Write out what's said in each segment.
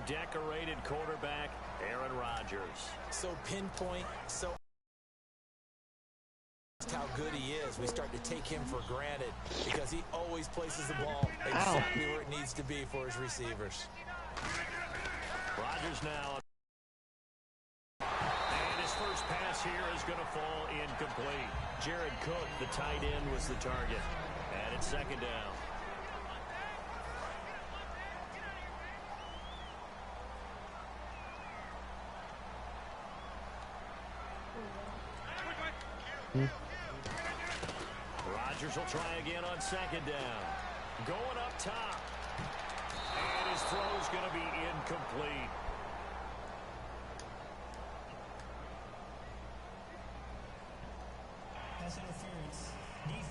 decorated quarterback, Aaron Rodgers. So pinpoint, so how good he is. We start to take him for granted because he always places the ball exactly where it needs to be for his receivers. Rodgers now. And his first pass here is going to fall incomplete. Jared Cook, the tight end, was the target. And it's second down. Rodgers will try again on second down. Going up top. And his throw is going to be incomplete.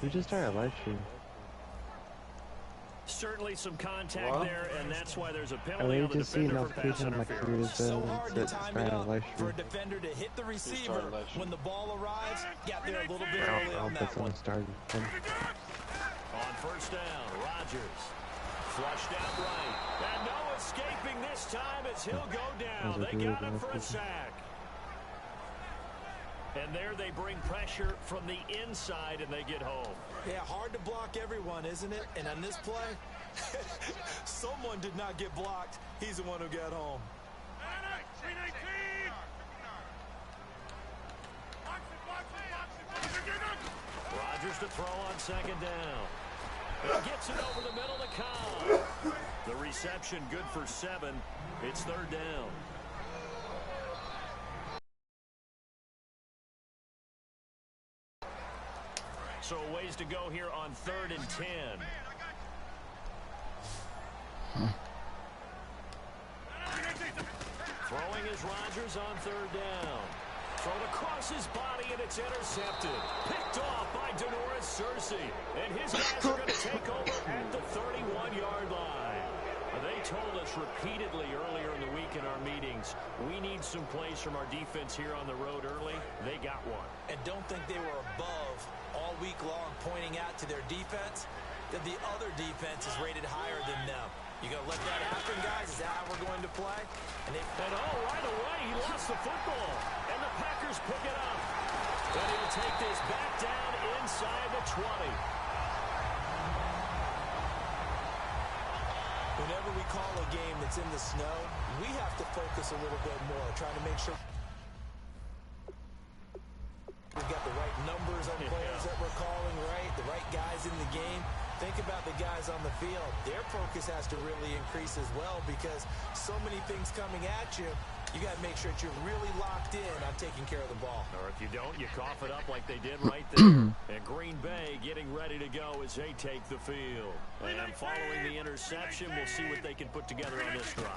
We just started a live stream. Certainly some contact there, and that's why there's a penalty on the just seen defender for pass interference. So hard to time it up for a defender to hit the receiver when the ball arrives. Got there a little bit early on that one. On first down, Rodgers flushed out right. And no escaping this time as he'll go down. They got him for a sack. And there they bring pressure from the inside, and they get home. Yeah, hard to block everyone, isn't it? And on this play, someone did not get blocked. He's the one who got home. Rodgers to throw on second down. He gets it over the middle to Cobb. The reception good for 7. It's third down. So a ways to go here on 3rd and 10. Throwing is Rodgers on 3rd down. Thrown across his body, and it's intercepted. Picked off by Denoris Searcy. And his guys are going to take over at the 31-yard line. They told us repeatedly earlier in the week in our meetings, we need some plays from our defense here on the road early. They got one. And don't think they were above all week long pointing out to their defense that the other defense is rated higher than them. You going to let that happen, guys? Is that how we're going to play? And right away, he lost the football. And the Packers pick it up. And he'll take this back down inside the 20. Whenever we call a game that's in the snow, we have to focus a little bit more, trying to make sure we've got the right numbers on players that we're calling, right? The right guys in the game. Think about the guys on the field. Their focus has to really increase as well because so many things coming at you. You got to make sure that you're really locked in on taking care of the ball. Or if you don't, you cough it up like they did right there. And Green Bay getting ready to go as they take the field. And following the interception, we'll see what they can put together on this drive.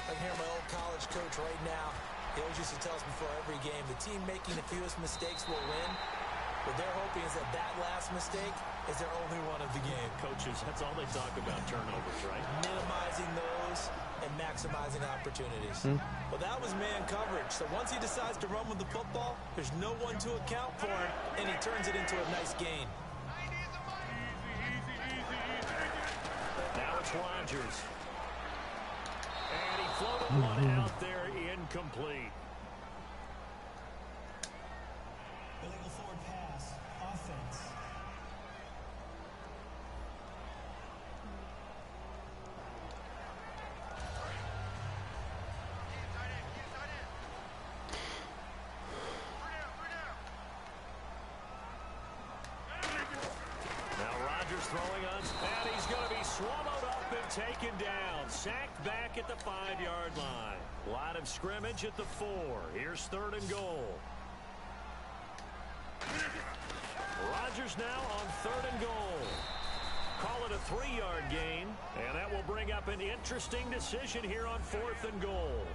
I can hear my old college coach right now. He always used to tell us before every game, the team making the fewest mistakes will win. What they're hoping is that that last mistake is their only one of the game. Coaches, that's all they talk about, turnovers, right? Minimizing those and maximizing opportunities. Well, that was man coverage. So once he decides to run with the football, there's no one to account for him, and he turns it into a nice gain. Now it's Rodgers. And he floated one out there incomplete. Illegal forward pass. Offense. Now Rodgers throwing on, and he's going to be swallowed up and taken down. Sacked back at the 5-yard line. Line of scrimmage at the 4. Here's 3rd and goal. Rodgers now on 3rd and goal. Call it a 3-yard gain, and that will bring up an interesting decision here on 4th and goal.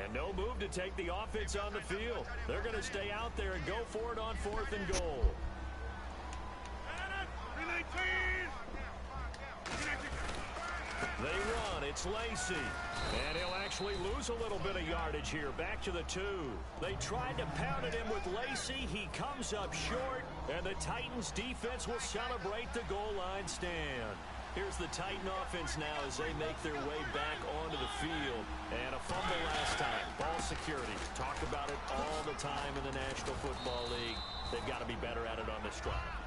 And no move to take the offense on the field. They're going to stay out there and go for it on 4th and goal. They run. It's Lacey. And he'll actually lose a little bit of yardage here. Back to the 2. They tried to pound it in with Lacey. He comes up short. And the Titans defense will celebrate the goal line stand. Here's the Titan offense now as they make their way back onto the field. And a fumble last time. Ball security. Talk about it all the time in the National Football League. They've got to be better at it on this drive.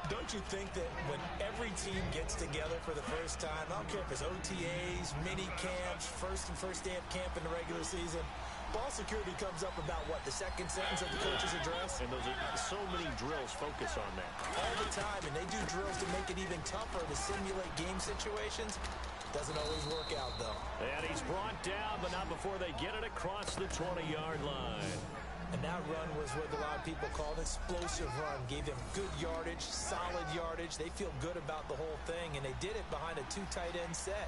Don't you think that when every team gets together for the first time, I don't care if it's OTAs, mini camps, first day of camp in the regular season, ball security comes up about what, the second sentence of the coach's address? And those are so many drills focus on that. All the time, and they do drills to make it even tougher to simulate game situations. Doesn't always work out, though. And he's brought down, but not before they get it across the 20-yard line. And that run was what a lot of people called an explosive run. Gave them good yardage, solid yardage. They feel good about the whole thing, and they did it behind a 2 tight end set.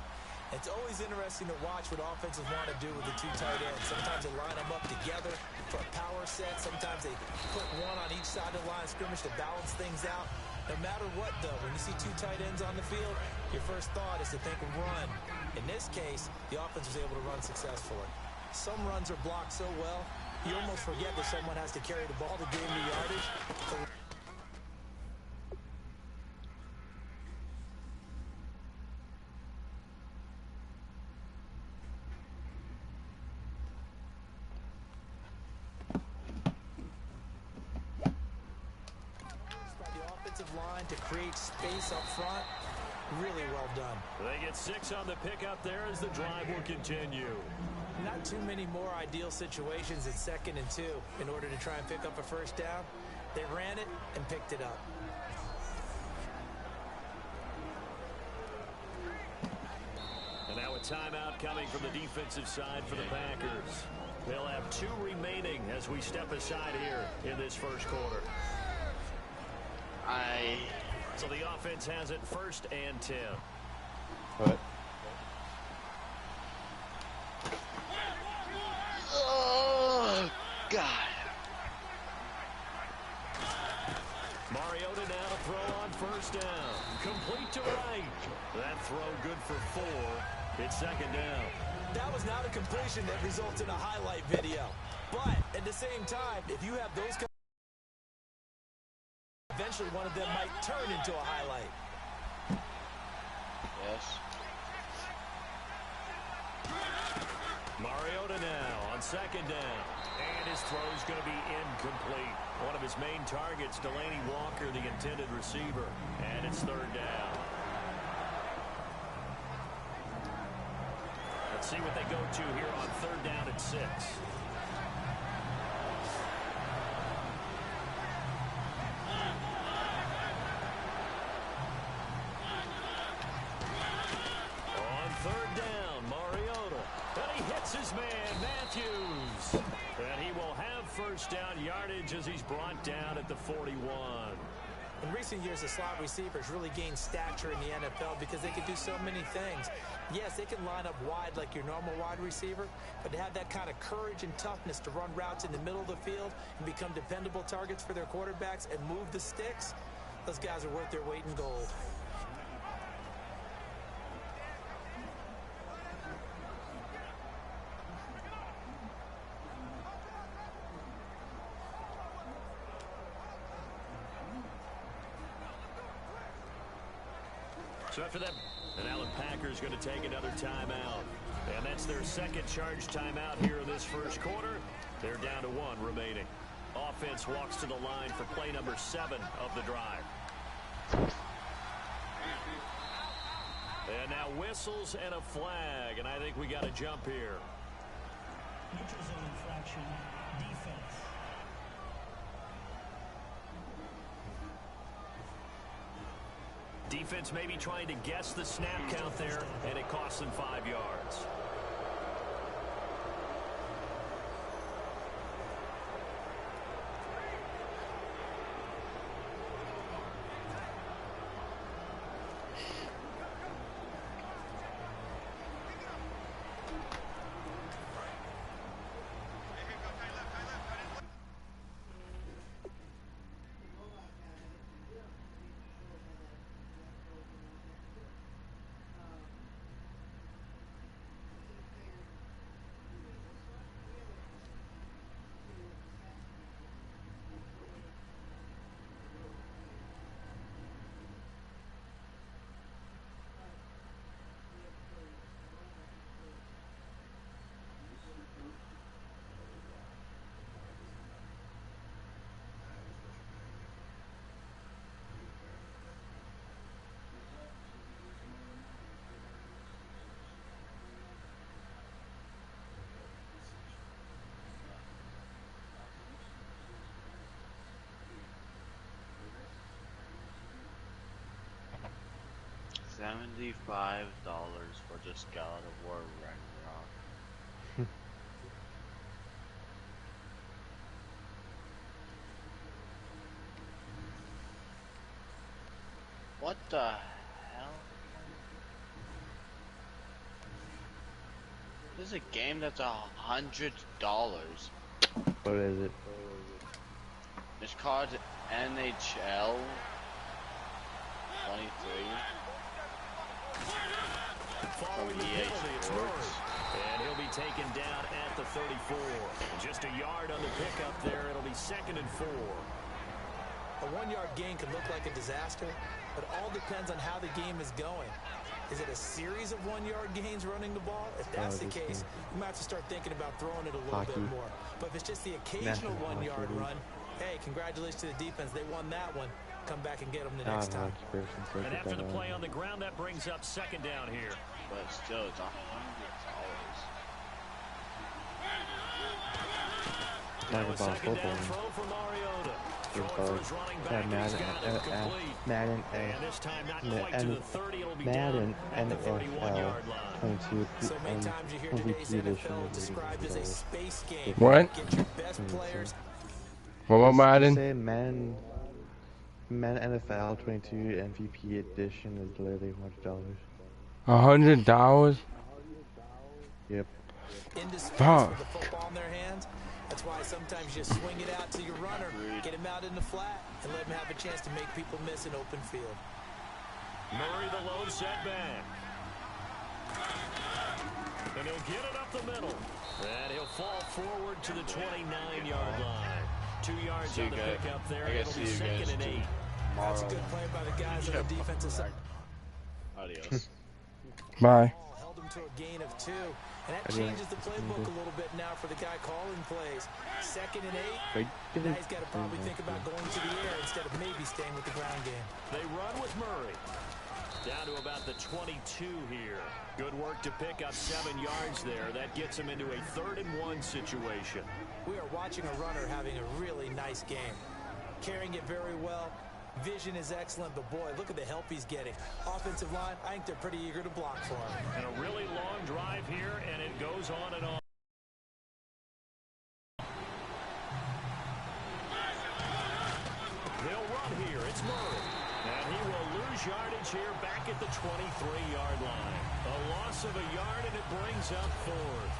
It's always interesting to watch what offenses want to do with the 2 tight ends. Sometimes they line them up together for a power set. Sometimes they put one on each side of the line of scrimmage to balance things out. No matter what, though, when you see 2 tight ends on the field, your first thought is to think run. In this case, the offense was able to run successfully. Some runs are blocked so well, you almost forget that someone has to carry the ball to gain the yardage. By the offensive line to create space up front. Really well done. They get 6 on the pickup there as the drive will continue. Not too many more ideal situations at 2nd and 2 in order to try and pick up a first down. They ran it and picked it up. And now a timeout coming from the defensive side for the Packers. They'll have 2 remaining as we step aside here in this first quarter. So the offense has it 1st and 10. What? Oh, God. Mariota now to throw on 1st down. Complete to right. That throw good for 4. It's 2nd down. That was not a completion that results in a highlight video. But at the same time, if you have those, eventually one of them might turn into a highlight. Yes. Mariota now on 2nd down. And his throw's going to be incomplete. One of his main targets, Delaney Walker, the intended receiver. And it's 3rd down. Let's see what they go to here on 3rd down at 6. On 3rd down, Mariota. And he hits his man, Matthews. And he will have 1st down yardage as he's brought down at the 41. In recent years, the slot receivers really gained stature in the NFL because they can do so many things. Yes, they can line up wide like your normal wide receiver, but to have that kind of courage and toughness to run routes in the middle of the field and become dependable targets for their quarterbacks and move the sticks, those guys are worth their weight in gold. So after that, and now the Packers going to take another timeout. And that's their 2nd charge timeout here in this first quarter. They're down to 1 remaining. Offense walks to the line for play number 7 of the drive. And now whistles and a flag. And I think we got to jump here. Neutral zone infraction. Defense. Defense maybe trying to guess the snap count there, and it costs them 5 yards. $75 for just God of War Ragnarok. What the hell? This is a game that's $100. What is it? It's called NHL 23 Following from the EA penalty, it's Sports. Murray. And he'll be taken down at the 34. Just a yard on the pickup there. It'll be 2nd and 4. A 1-yard gain could look like a disaster, but all depends on how the game is going. Is it a series of 1-yard gains running the ball? If that's the case, you might have to start thinking about throwing it a little bit more. But if it's just the occasional 1-yard run, hey, congratulations to the defense. They won that one. Come back and get them the next time. And after the play on the ground, that brings up 2nd down here. But still, it's $100. Now a 2nd down throw for Mariota. Throwing for his running back, he's got it complete. Madden, And this time not quite to the 30, it'll be down at the 31-yard line. 22. So many times you hear today's NFL described as a space game. What? Get your best players. What about Madden? Say Madden NFL 22 MVP edition is literally $100. $100? Yep. Into space Fuck. with the football in their hands. That's why sometimes you swing it out to your runner, get him out in the flat, and let him have a chance to make people miss an open field. Murray the lone setback. And he'll get it up the middle. And he'll fall forward to the 29-yard line. 2 yards on the pickup there. It'll be 2nd and 8. That's a good play by the guys on the defensive side. Adios. Bye. Held him to a gain of 2. And that changes the playbook a little bit now for the guy calling plays. 2nd and 8. Now he's got to probably think about going to the air instead of maybe staying with the ground game. They run with Murray. Down to about the 22 here. Good work to pick up 7 yards there. That gets him into a 3rd and 1 situation. We are watching a runner having a really nice game. Carrying it very well. Vision is excellent, but boy, look at the help he's getting. Offensive line, I think they're pretty eager to block for him. And a really long drive here, and it goes on and on. They'll run here. It's Murray. And he will lose yardage here back at the 23-yard line. A loss of a yard, and it brings up 4th.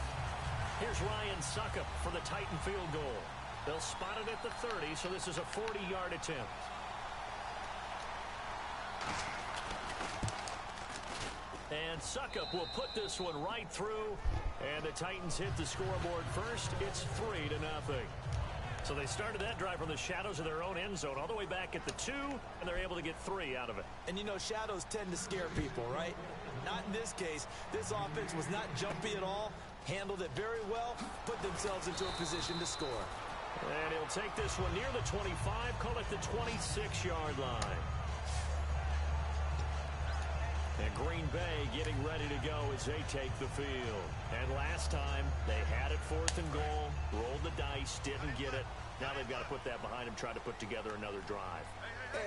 Here's Ryan Suckup for the Titan field goal. They'll spot it at the 30, so this is a 40-yard attempt. And Suckup will put this one right through. And the Titans hit the scoreboard first. It's 3-0. So they started that drive from the shadows of their own end zone all the way back at the 2, and they're able to get 3 out of it. And you know, shadows tend to scare people, right? Not in this case. This offense was not jumpy at all, handled it very well, put themselves into a position to score. And he'll take this one near the 25, call it the 26-yard line. And Green Bay getting ready to go as they take the field. And last time, they had it 4th and goal, rolled the dice, didn't get it. Now they've got to put that behind them, try to put together another drive.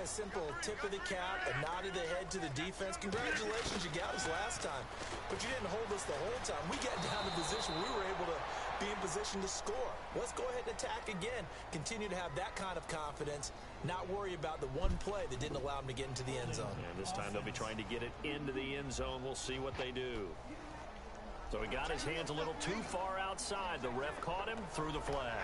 A simple tip of the cap, a nod of the head to the defense. Congratulations, you got us last time. But you didn't hold us the whole time. We got down to position. We were able to be in position to score. Let's go ahead and attack again. Continue to have that kind of confidence. Not worry about the one play that didn't allow them to get into the end zone. And this time they'll be trying to get it into the end zone. We'll see what they do. So he got his hands a little too far outside. The ref caught him, threw the flag.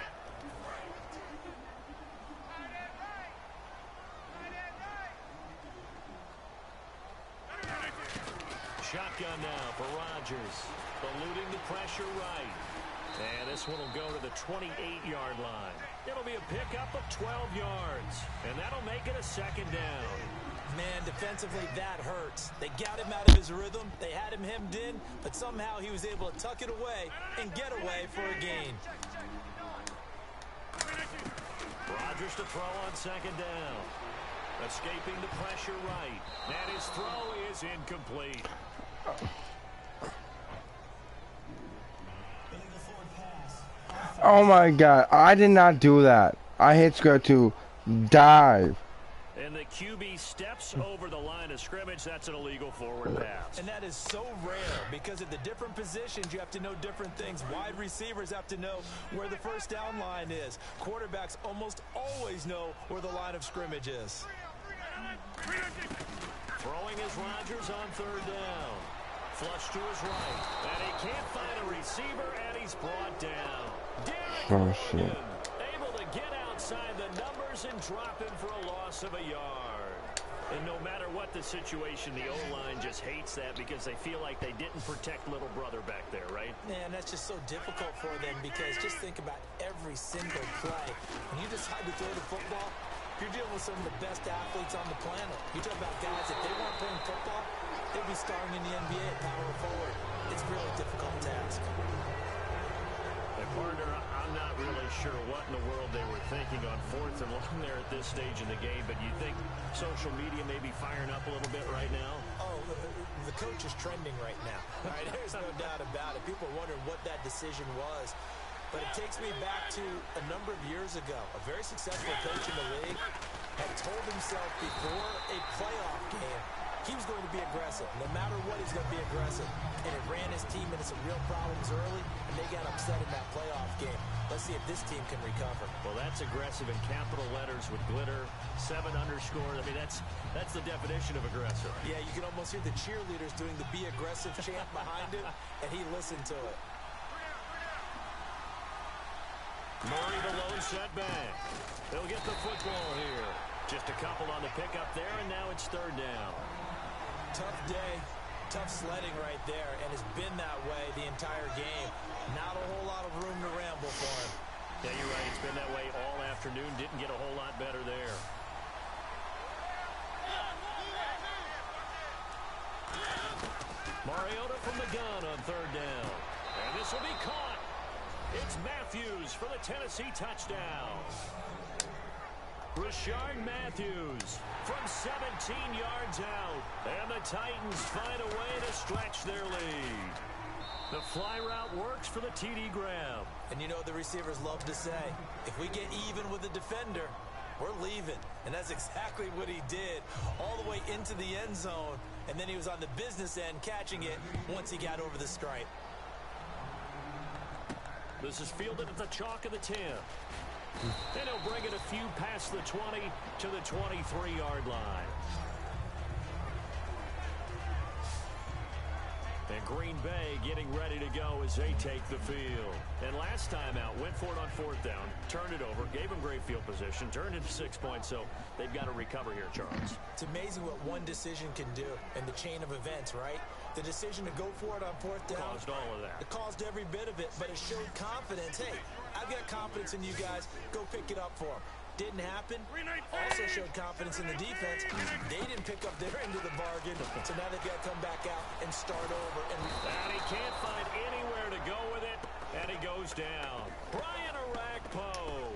Shotgun now for Rodgers. Eluding the pressure right. And this one will go to the 28-yard line. It'll be a pickup of 12 yards. And that'll make it a 2nd down. Man, defensively, that hurts. They got him out of his rhythm. They had him hemmed in, but somehow he was able to tuck it away and get away for a gain. Rodgers to throw on 2nd down. Escaping the pressure right. And his throw is incomplete. Oh my god, I did not do that. I hit square to dive. And the QB steps over the line of scrimmage. That's an illegal forward pass. And that is so rare because at the different positions, you have to know different things. Wide receivers have to know where the first down line is. Quarterbacks almost always know where the line of scrimmage is. Throwing is Rodgers on third down. Flush to his right. And he can't find a receiver, and he's brought down. Derek Morgan able to get outside the numbers and drop him for a loss of a yard. And no matter what the situation, the O-line just hates that because they feel like they didn't protect little brother back there, right? Man, that's just so difficult for them because just think about every single play. When you decide to throw the football, you're dealing with some of the best athletes on the planet. You talk about guys, if they weren't playing football, they'd be starting in the NBA at power forward. It's a really difficult task. And partner, I'm not really sure what in the world they were thinking on fourth and long there at this stage in the game, but you think social media may be firing up a little bit right now? Oh, the coach is trending right now. Right? There's no doubt about it. People are wondering what that decision was. But it takes me back to a number of years ago. A very successful coach in the league had told himself before a playoff game he was going to be aggressive. No matter what, he's going to be aggressive. And it ran his team into some real problems early, and they got upset in that playoff game. Let's see if this team can recover. Well, that's aggressive in capital letters with glitter, 7 underscores. I mean, that's the definition of aggressive. Yeah, you can almost hear the cheerleaders doing the be aggressive chant behind him, and he listened to it. Murray the lone setback. They'll get the football here. Just a couple on the pickup there, and now it's third down. Tough day, tough sledding right there, and it's been that way the entire game. Not a whole lot of room to ramble for him. Yeah, you're right. It's been that way all afternoon. Didn't get a whole lot better there. Mariota from the gun on third down. And this will be caught. It's Matthews for the Tennessee touchdown. Rashard Matthews from 17 yards out. And the Titans find a way to stretch their lead. The fly route works for the TD grab. And you know the receivers love to say, if we get even with the defender, we're leaving. And that's exactly what he did all the way into the end zone. And then he was on the business end catching it once he got over the stripe. This is fielded at the chalk of the 10. And he'll bring it a few past the 20 to the 23-yard line. And Green Bay getting ready to go as they take the field. And last time out, went for it on fourth down, turned it over, gave them great field position, turned into 6 points, so they've got to recover here, Charles. It's amazing what one decision can do in the chain of events, right? The decision to go for it on fourth down caused all of that. It caused every bit of it, but it showed confidence. Hey, I've got confidence in you guys. Go pick it up for them. Didn't happen. Also showed confidence in the defense. They didn't pick up their end of the bargain, so now they've got to come back out and start over. And he can't find anywhere to go with it, and he goes down. Brian Orakpo.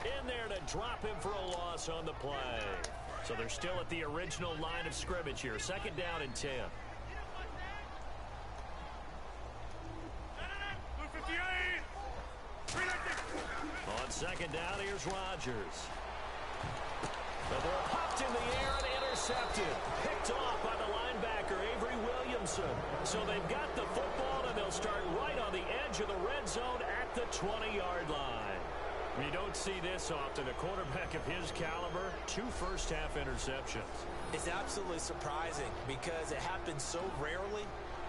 In there to drop him for a loss on the play. So they're still at the original line of scrimmage here. Second down and 10. On second down, here's Rodgers. The ball popped in the air and intercepted. Picked off by the linebacker, Avery Williamson. So they've got the football, and they'll start right on the edge of the red zone at the 20-yard line. You don't see this often. A quarterback of his caliber, 2 first-half interceptions. It's absolutely surprising because it happens so rarely.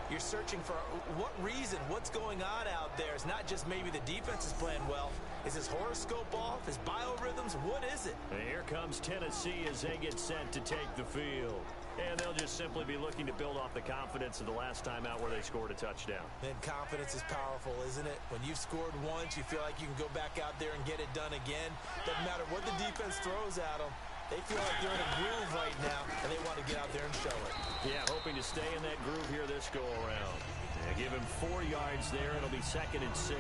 You're searching for what reason, what's going on out there. It's not just maybe the defense is playing well. Is his horoscope off? His biorhythms? What is it? And here comes Tennessee as they get set to take the field. And they'll just simply be looking to build off the confidence of the last time out where they scored a touchdown. And confidence is powerful, isn't it? When you've scored once, you feel like you can go back out there and get it done again. Doesn't matter what the defense throws at them. They feel like they're in a groove right now, and they want to get out there and show it. Yeah, hoping to stay in that groove here this go-around. Yeah, give him 4 yards there. It'll be 2nd and 6.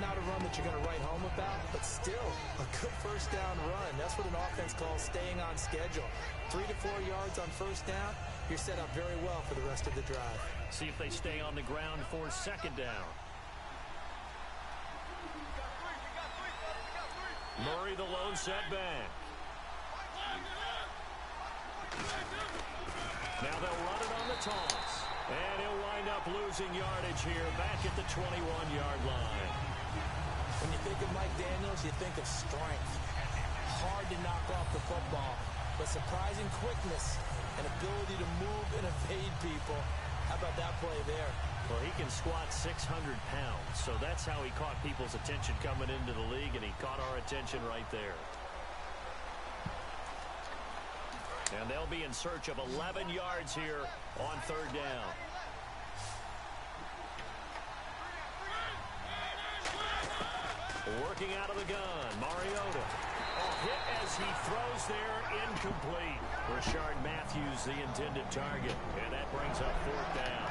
not a run that you're going to write home about, but still a good first down run. That's what an offense calls staying on schedule. 3 to 4 yards on first down, you're set up very well for the rest of the drive. See if they stay on the ground for second down. Murray, the lone setback. Now they'll run it on the toss. And he'll wind up losing yardage here back at the 21-yard line. When you think of Mike Daniels, you think of strength. Hard to knock off the football, but surprising quickness and ability to move and evade people. How about that play there? Well, he can squat 600 pounds, so that's how he caught people's attention coming into the league, and he caught our attention right there. And they'll be in search of 11 yards here on third down. Working out of the gun, Mariota. Hit as he throws there, incomplete. Rashard Matthews, the intended target, and that brings up fourth down.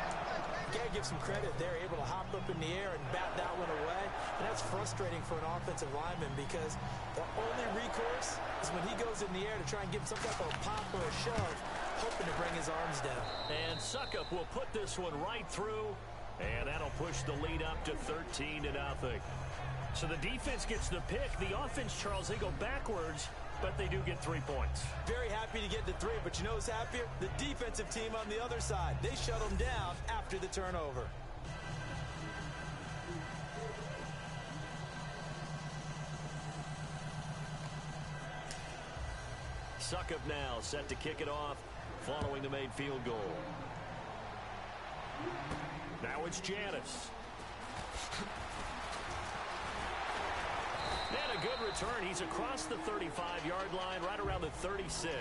You gotta give some credit. They're able to hop up in the air and bat that one away, and that's frustrating for an offensive lineman because the only recourse is when he goes in the air to try and give some type of a pop or a shove, hoping to bring his arms down. And Suckup will put this one right through, and that'll push the lead up to 13-0. So the defense gets the pick. The offense, Charles, they go backwards, but they do get 3 points. Very happy to get the 3, but you know who's happier? The defensive team on the other side. They shut them down after the turnover. Suckup now set to kick it off following the made field goal. Now it's Janis. And a good return. He's across the 35-yard line, right around the 36.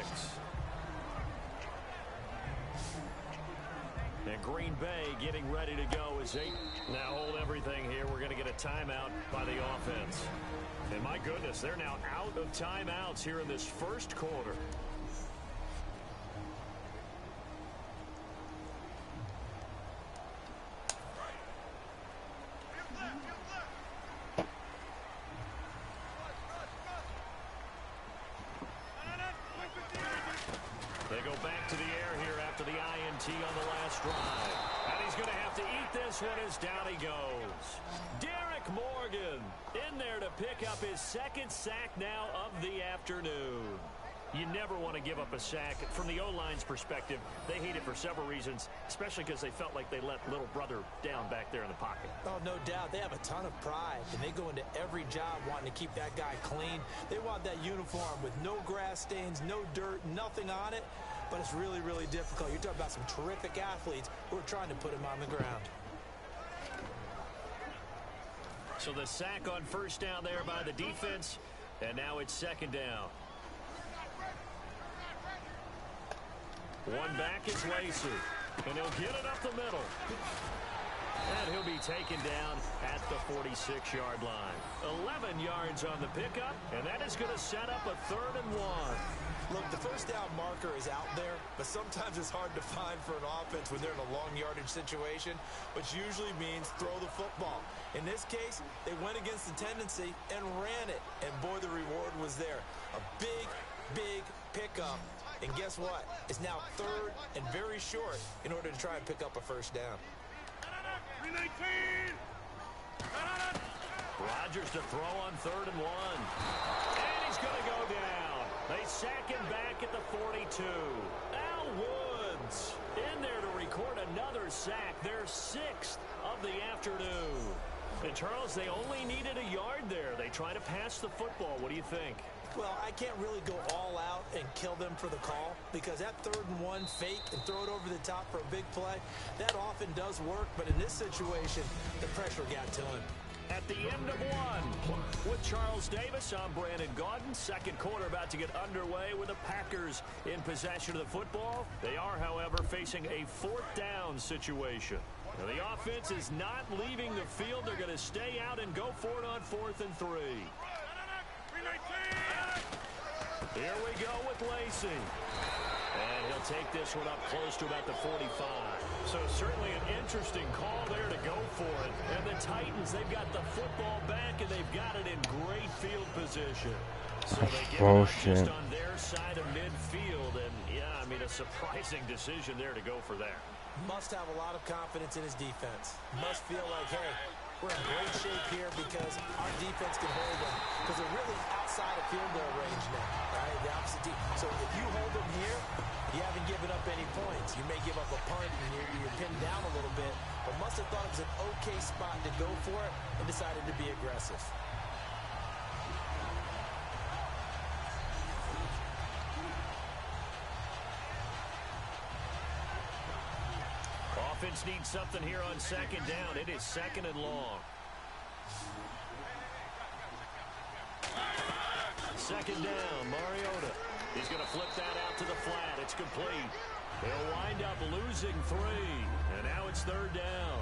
And Green Bay getting ready to go as they now hold everything here. We're going to get a timeout by the offense. And my goodness, they're now out of timeouts here in this first quarter. They go back to the air here after the INT on the last drive. And he's going to have to eat this one as down he goes. Derek Morgan in there to pick up his second sack now of the afternoon. You never want to give up a sack. From the O-line's perspective, they hate it for several reasons, especially because they felt like they let little brother down back there in the pocket. Oh, no doubt. They have a ton of pride, and they go into every job wanting to keep that guy clean. They want that uniform with no grass stains, no dirt, nothing on it, but it's really, really difficult. You're talking about some terrific athletes who are trying to put him on the ground. So the sack on first down there by the defense, and now it's second down. One back is Lacey, and he'll get it up the middle. And he'll be taken down at the 46-yard line. 11 yards on the pickup, and that is going to set up a 3rd and 1. Look, the first down marker is out there, but sometimes it's hard to find for an offense when they're in a long yardage situation, which usually means throw the football. In this case, they went against the tendency and ran it, and boy, the reward was there. A big, big pickup. And guess what? It's now 3rd and very short in order to try and pick up a first down. Rodgers to throw on 3rd and 1. And he's going to go down. They sack him back at the 42. Al Woods in there to record another sack. Their 6th of the afternoon. And Charles, they only needed a yard there. They try to pass the football. What do you think? Well, I can't really go all out and kill them for the call because that 3rd and 1 fake and throw it over the top for a big play, that often does work. But in this situation, the pressure got to him. At the end of 1, with Charles Davis, I'm Brandon Gaudin. Second quarter about to get underway with the Packers in possession of the football. They are, however, facing a 4th down situation. Now, the offense is not leaving the field. They're going to stay out and go for it on 4th and 3. Here we go with Lacey. And he'll take this one up close to about the 45. So certainly an interesting call there to go for it. And the Titans, they've got the football back, and they've got it in great field position. So they get it up just on their side of midfield. And, yeah, I mean, a surprising decision there to go for that. Must have a lot of confidence in his defense. Must feel like, hey, we're in great shape here because our defense can hold them. Because they're really outside of field goal range now, right? The opposite team. So if you hold them here, you haven't given up any points. You may give up a punt and you're pinned down a little bit. But must have thought it was an okay spot to go for it and decided to be aggressive. Offense needs something here on second down. It is second and long. Second down, Mariota. He's going to flip that out to the flat. It's complete. They'll wind up losing 3. And now it's third down.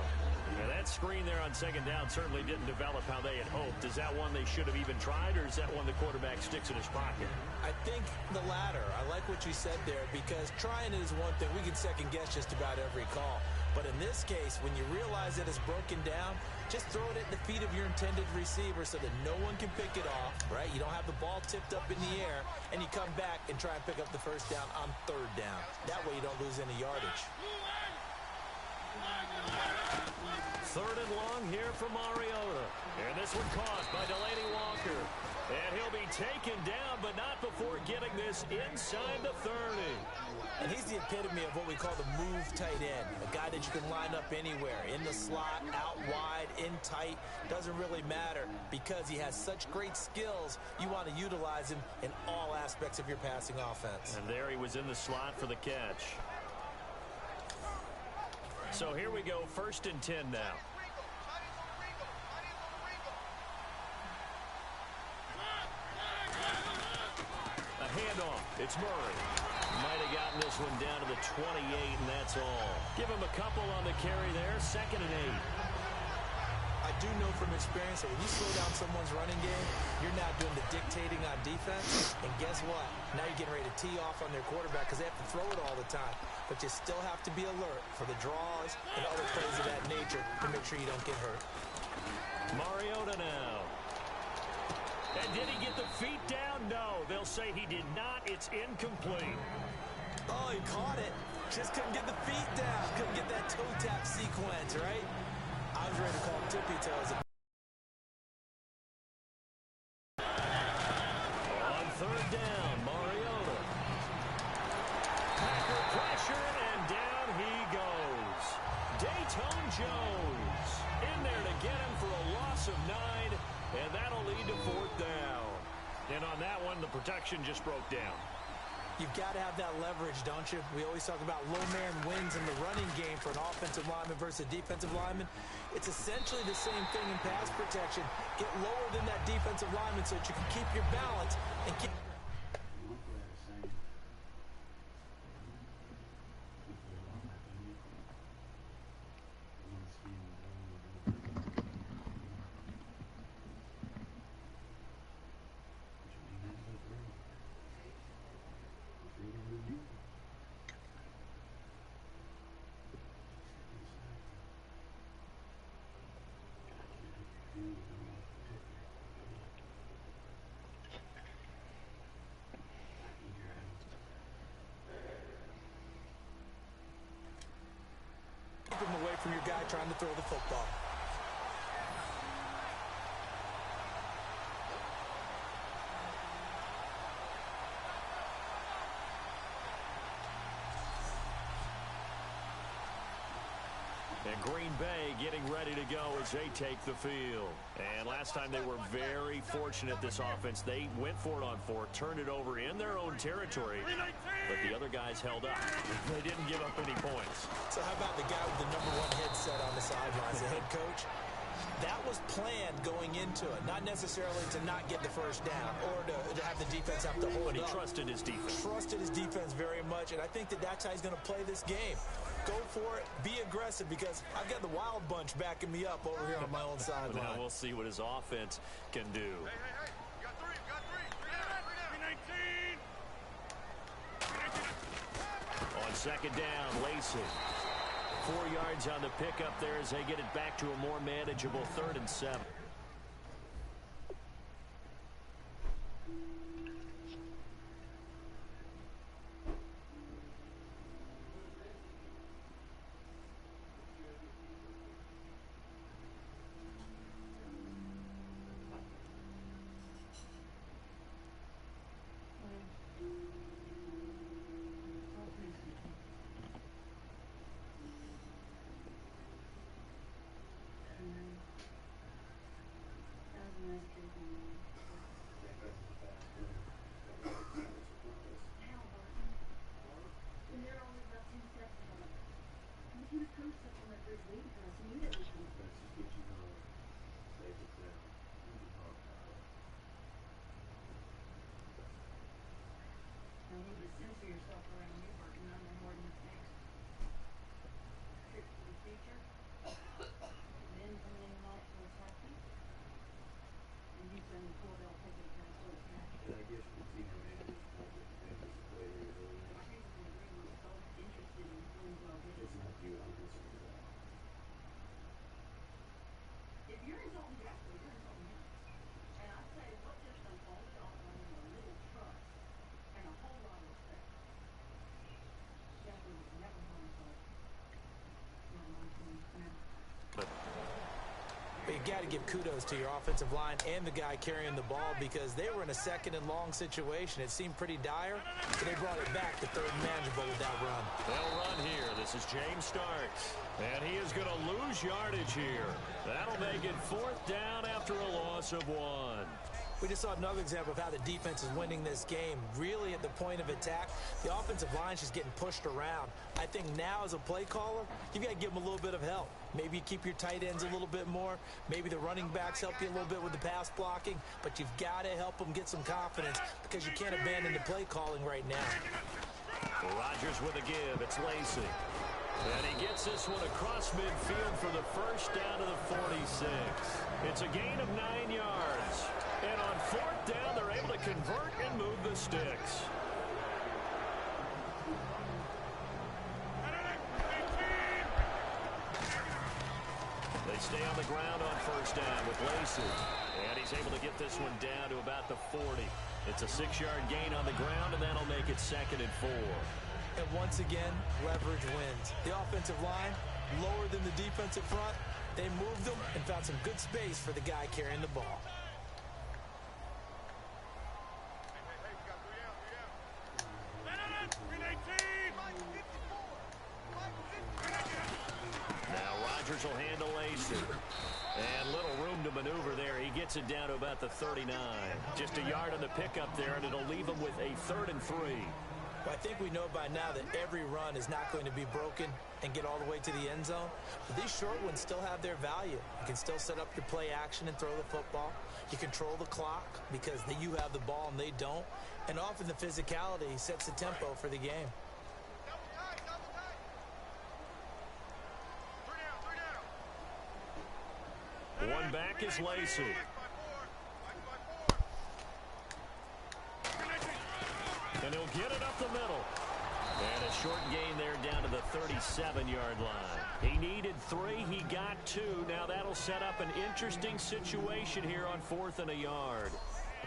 Now that screen there on second down certainly didn't develop how they had hoped. Is that one they should have even tried, or is that one the quarterback sticks in his pocket? I think the latter. I like what you said there because trying it is one thing. We can second guess just about every call. But in this case, when you realize that it's broken down, just throw it at the feet of your intended receiver so that no one can pick it off, right? You don't have the ball tipped up in the air, and you come back and try and pick up the first down on third down. That way you don't lose any yardage. Third and long here for Mariota. And this one caught by Delaney Walker. And he'll be taken down, but not before getting this inside the 30. And he's the epitome of what we call the move tight end. A guy that you can line up anywhere. In the slot, out wide, in tight. Doesn't really matter because he has such great skills. You want to utilize him in all aspects of your passing offense. And there he was in the slot for the catch. So here we go, 1st and 10 now. A handoff. It's Murray. Might have gotten this one down to the 28, and that's all. Give him a couple on the carry there, 2nd and 8. I do know from experience that when you slow down someone's running game, you're now doing the dictating on defense. And guess what? Now you're getting ready to tee off on their quarterback because they have to throw it all the time. But you still have to be alert for the draws and other plays of that nature to make sure you don't get hurt. Mariota now. And did he get the feet down? No. They'll say he did not. It's incomplete. Oh, he caught it. Just couldn't get the feet down. Couldn't get that toe tap sequence, right? I was ready to call him tippy toes. On third down, Mariota. Packer pressure, and down he goes. Dayton Jones in there to get him for a loss of 9, and that'll lead to 4th down. And on that one, the protection just broke down. You've got to have that leverage, don't you? We always talk about low man wins in the running game for an offensive lineman versus a defensive lineman. It's essentially the same thing in pass protection. Get lower than that defensive lineman so that you can keep your balance and keep... Keep him away from your guy trying to throw the football. And Green Bay getting ready to go as they take the field. And last time they were very fortunate, this offense. They went for it on 4, turned it over in their own territory, but the other guys held up. They didn't give up any points. So how about the guy with the #1 headset on the sidelines, the head coach? That was planned going into it, not necessarily to not get the first down or to have the defense have to hold But he up. trusted his defense. Trusted his defense very much, and I think that that's how he's going to play this game. Go for it, be aggressive, because I've got the wild bunch backing me up over here on my own sideline. Now we'll see what his offense can do. Hey, got three. 319. Second down, Lacey. 4 yards on the pickup there as they get it back to a more manageable 3rd and 7. But you got to give kudos to your offensive line and the guy carrying the ball because they were in a 2nd and long situation. It seemed pretty dire, but they brought it back to 3rd and manageable with that run. They'll run here. This is James Starks. And he is going to lose yardage here. That'll make it 4th down after a loss of 1. We just saw another example of how the defense is winning this game. Really at the point of attack, the offensive line's just getting pushed around. I think now as a play caller, you've got to give them a little bit of help. Maybe you keep your tight ends a little bit more. Maybe the running backs help you a little bit with the pass blocking. But you've got to help them get some confidence because you can't abandon the play calling right now. Rodgers with a give. It's Lacey. And he gets this one across midfield for the 1st down to the 46. It's a gain of 9 yards. And on 4th down, they're able to convert and move the sticks. They stay on the ground on 1st down with Lacey. And he's able to get this one down to about the 40. It's a 6-yard gain on the ground, and that'll make it 2nd and 4. And once again, leverage wins. The offensive line, lower than the defensive front. They moved them and found some good space for the guy carrying the ball. Rodgers will handle Lacey. And little room to maneuver there. He gets it down to about the 39. Just a yard on the pickup there, and it'll leave him with a 3rd and 3. Well, I think we know by now that every run is not going to be broken and get all the way to the end zone. But these short ones still have their value. You can still set up your play action and throw the football. You control the clock because you have the ball and they don't. And often the physicality sets the tempo for the game. One back is Lacey. And he'll get it up the middle. And a short gain there down to the 37-yard line. He needed 3. He got 2. Now that'll set up an interesting situation here on 4th and a yard.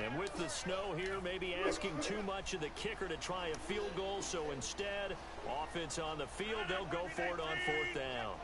And with the snow here, maybe asking too much of the kicker to try a field goal. So instead, offense on the field, they'll go for it on 4th down.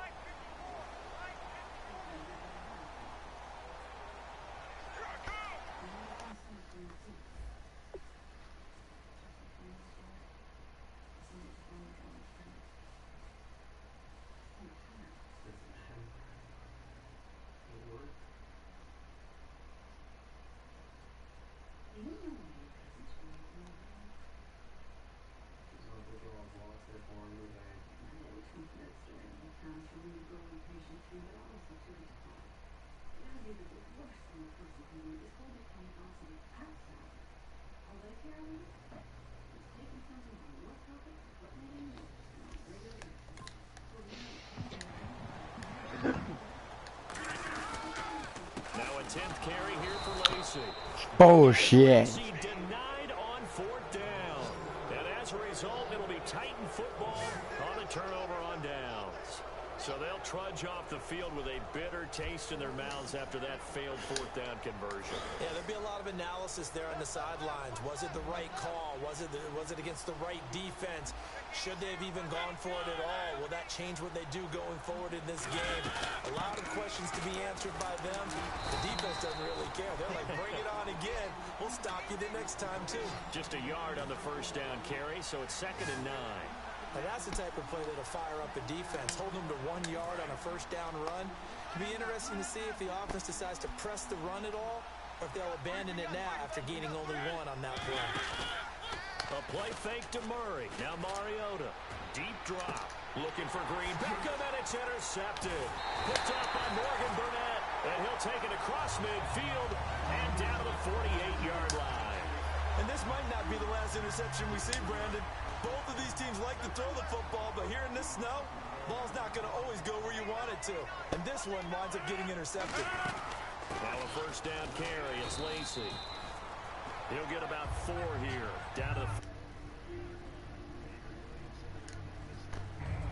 Now a 10th carry here for Lacey. Bullshit. Denied on 4th down. And as a result, it'll be Titan football trudge off the field with a bitter taste in their mouths after that failed fourth down conversion. Yeah, there'd be a lot of analysis there on the sidelines. Was it the right call? Was it against the right defense? Should they have even gone for it at all? Will that change what they do going forward in this game? A lot of questions to be answered by them. The defense doesn't really care. They're like, bring it on again. We'll stop you the next time, too. Just a yard on the first down carry, so it's 2nd and 9. Now that's the type of play that'll fire up a defense. Hold them to 1 yard on a first down run. It'll be interesting to see if the offense decides to press the run at all, or if they'll abandon it now after gaining only 1 on that play. A play fake to Murray. Now Mariota. Deep drop. Looking for Green. Beckham, and it's intercepted. Picked up by Morgan Burnett. And he'll take it across midfield and down to the 48-yard line. And this might not be the last interception we see, Brandon. Both of these teams like to throw the football, but here in this snow, ball's not going to always go where you want it to. And this one winds up getting intercepted. Now a first down carry. It's Lacy. He'll get about 4 here. Down to the...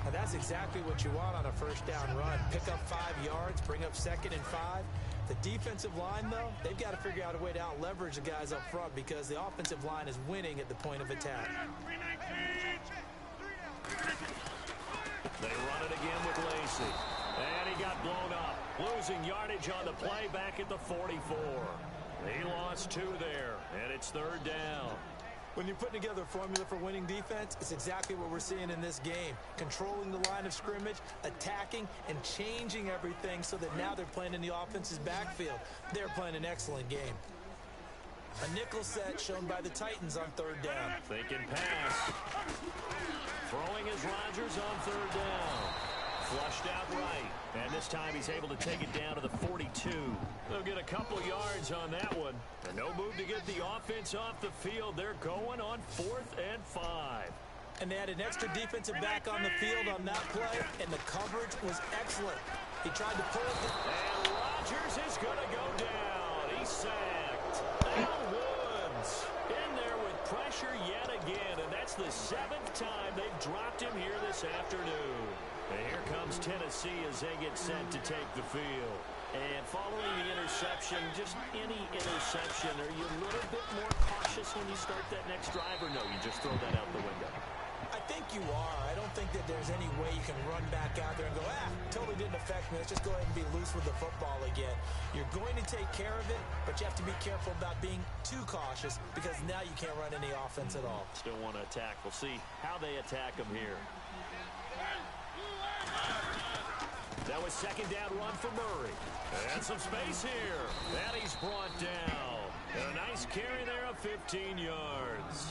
Now that's exactly what you want on a first down run. Pick up 5 yards, bring up 2nd and 5. The defensive line, though, they've got to figure out a way to out-leverage the guys up front because the offensive line is winning at the point of attack. They run it again with Lacy. And he got blown up. Losing yardage on the play back at the 44. He lost 2 there, and it's 3rd down. When you're putting together a formula for winning defense, it's exactly what we're seeing in this game. Controlling the line of scrimmage, attacking, and changing everything so that now they're playing in the offense's backfield. They're playing an excellent game. A nickel set shown by the Titans on 3rd down. Thinking pass. Throwing is Rodgers on 3rd down. Flushed out right. And this time he's able to take it down to the 42. They'll get a couple yards on that one. And no move to get the offense off the field. They're going on 4th and 5. And they had an extra defensive back on the field on that play, and the coverage was excellent. He tried to pull it. And Rodgers is going to go down. He's sacked. Al Woods in there with pressure yet again. And that's the 7th time they've dropped him here this afternoon. And here comes Tennessee as they get set to take the field. And following the interception, just any interception, are you a little bit more cautious when you start that next drive, or no, you just throw that out the window? I think you are. I don't think that there's any way you can run back out there and go, totally didn't affect me. Let's just go ahead and be loose with the football again. You're going to take care of it, but you have to be careful about being too cautious because now you can't run any offense at all. Still want to attack. We'll see how they attack them here. That was 2nd down run for Murray. And some space here. And he's brought down. And a nice carry there of 15 yards.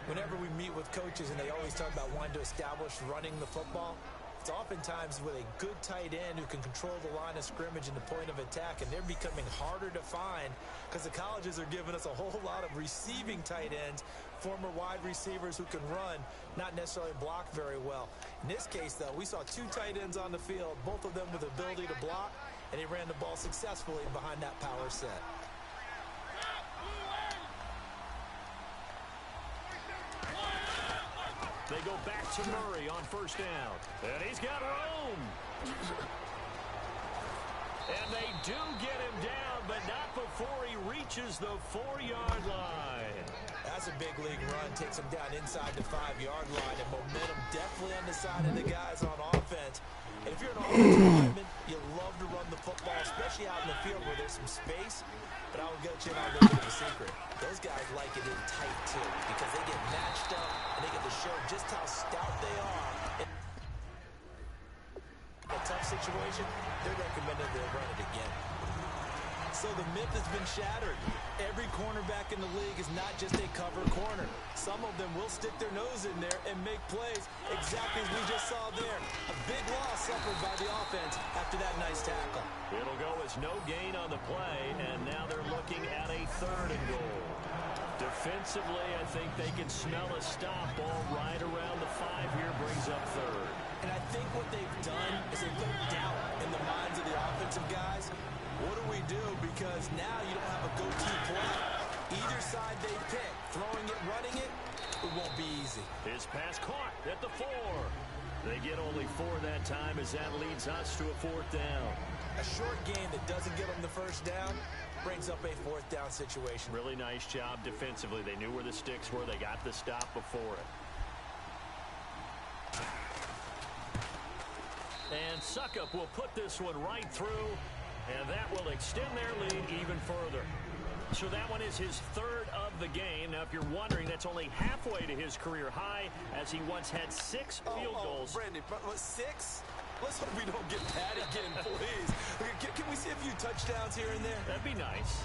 Whenever we meet with coaches and they always talk about wanting to establish running the football, it's oftentimes with a good tight end who can control the line of scrimmage and the point of attack, and they're becoming harder to find because the colleges are giving us a whole lot of receiving tight ends, former wide receivers who can run, not necessarily block very well. In this case, though, we saw 2 tight ends on the field, both of them with the ability to block, and he ran the ball successfully behind that power set. They go back to Murray on 1st down. And he's got room. And they do get him down, but not before he reaches the 4-yard line. That's a big league run. Takes him down inside the 5-yard line. And momentum definitely on the side of the guys on offense. And if you're an offensive lineman, you love to run the football, especially out in the field where there's some space. But I'll get you a little bit of a secret. Those guys like it in tight, too, because they get matched up and they get to show just how stout they are. In a tough situation, they're recommended to run it again. So the myth has been shattered. Every cornerback in the league is not just a cover corner. Some of them will stick their nose in there and make plays exactly as we just saw there. A big loss suffered by the offense after that nice tackle. It'll go as no gain on the play, and now they're looking at a 3rd and goal. Defensively, I think they can smell a stop ball right around the 5 here, brings up 3rd. And I think what they've done is they've put doubt in the minds of the offensive guys. What do we do? Because now you don't have a go-to play. Either side they pick, throwing it, running it, it won't be easy. easy. His pass caught at the 4. They get only 4 that time as that leads us to a 4th down. A short game that doesn't get them the first down brings up a 4th down situation. Really nice job defensively. They knew where the sticks were. They got the stop before it. And Suckup will put this one right through, and that will extend their lead even further. So that one is his 3rd of the game. Now, if you're wondering, that's only halfway to his career high, as he once had 6 field goals. Brandon, 6? Let's hope we don't get that again, please. Can we see a few touchdowns here and there? That'd be nice.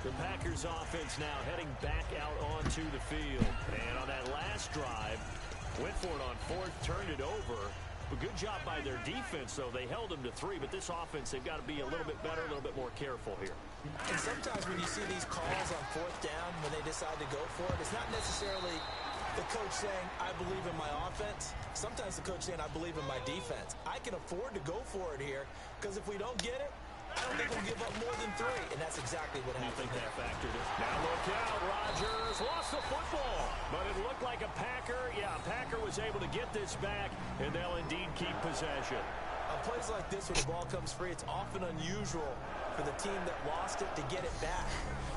The Packers offense now heading back out onto the field. And on that last drive, went for it on 4th, turned it over. A good job by their defense, though. They held them to 3, but this offense, they've got to be a little bit better, a little bit more careful here. And sometimes when you see these calls on 4th down, when they decide to go for it, it's not necessarily the coach saying, I believe in my offense. Sometimes the coach saying, I believe in my defense. I can afford to go for it here, because if we don't get it, I don't think we'll give up more than 3, and that's exactly what happened. You think that factored in? Now look out, Rodgers lost the football, but it looked like a Packer. Yeah, a Packer was able to get this back, and they'll indeed keep possession. On plays like this, when the ball comes free, it's often unusual for the team that lost it to get it back,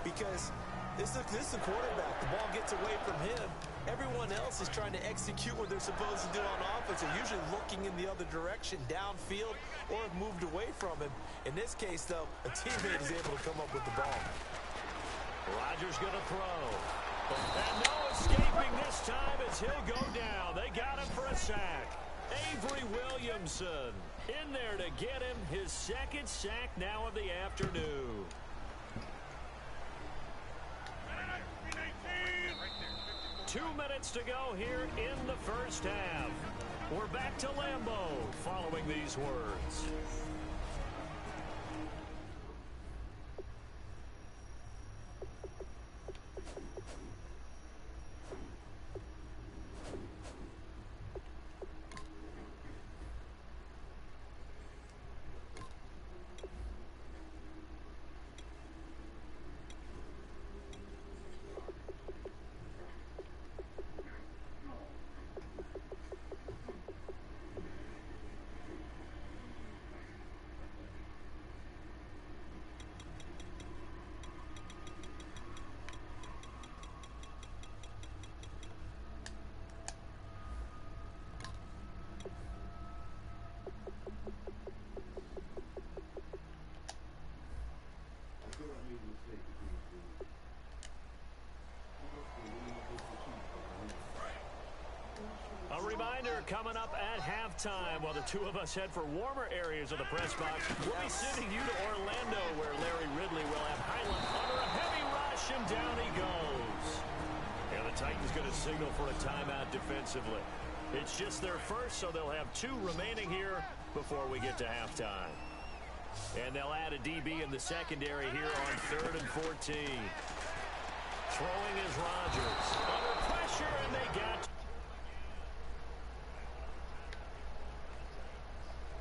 because this is the quarterback. The ball gets away from him. Everyone else is trying to execute what they're supposed to do on offense. They're usually looking in the other direction, downfield, or have moved away from him. In this case, though, a teammate is able to come up with the ball. Rodgers going to throw. And no escaping this time as he'll go down. They got him for a sack. Avery Williamson in there to get him his 2nd sack now of the afternoon. Two minutes to go here in the first half. We're back to Lambeau following these words. A reminder coming up at halftime while the two of us head for warmer areas of the press box. We'll be sending you to Orlando where Larry Ridley will have Highland under a heavy rush and down he goes. And the Titans going to signal for a timeout defensively. It's just their first, so they'll have 2 remaining here before we get to halftime. And they'll add a DB in the secondary here on 3rd and 14. Throwing is Rodgers. Under pressure, and they got